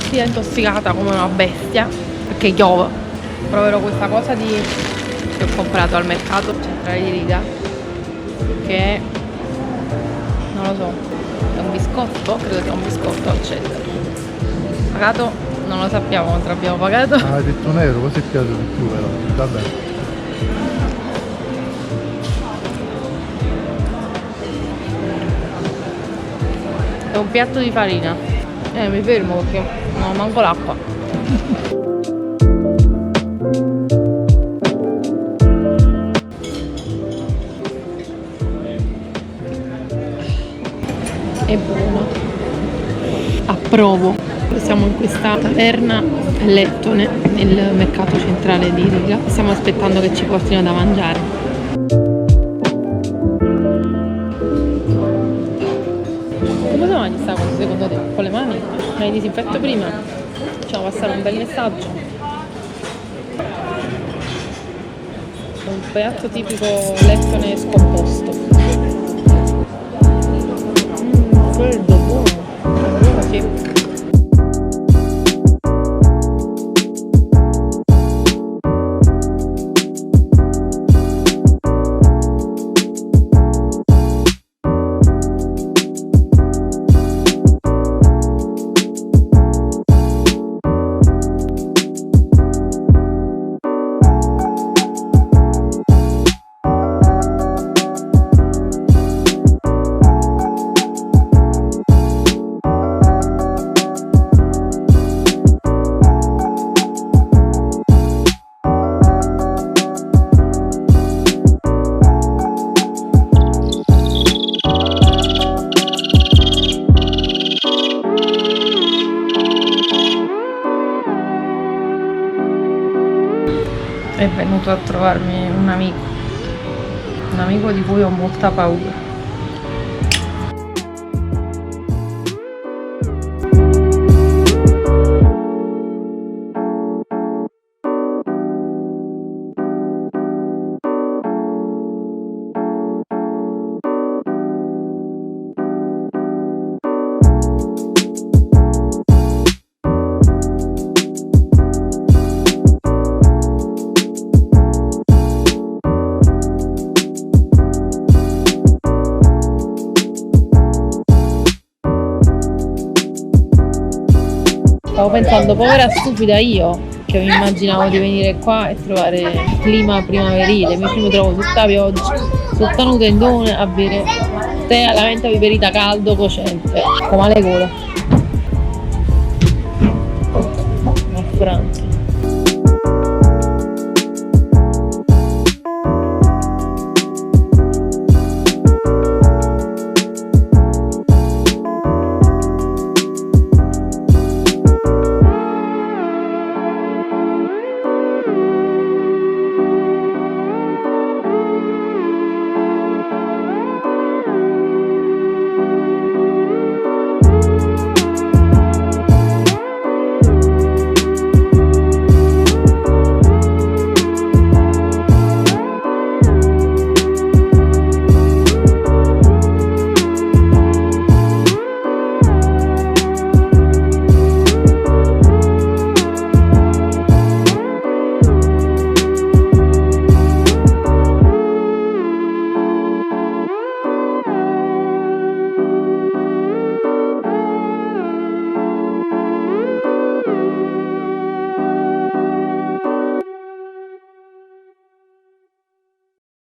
vestita intossicata come una bestia perché piove. Proverò questa cosa che ho comprato al mercato centrale di Riga, che non lo so, è un biscotto, credo sia un biscotto al cheddar. Pagato non lo sappiamo quanto abbiamo pagato. Ah, hai detto un euro, così piace di più però, vabbè. È un piatto di farina. Mi fermo perché non manco l'acqua. È buono. Approvo. Siamo in questa taverna Lettone nel mercato centrale di Riga. Stiamo aspettando che ci portino da mangiare. Come si mangia questa cosa secondo te? Con le mani? Ma li disinfetto prima? Facciamo passare un bel messaggio. Un piatto tipico lettone scomposto. Freddo, buono. Buono, sì. È venuto a trovarmi un amico di cui ho molta paura. Stavo pensando, povera stupida io, che mi immaginavo di venire qua e trovare il clima primaverile, invece mi trovo tutta pioggia, tutta nuda in dune a bere tè alla menta piperita caldo cocente, come le gola.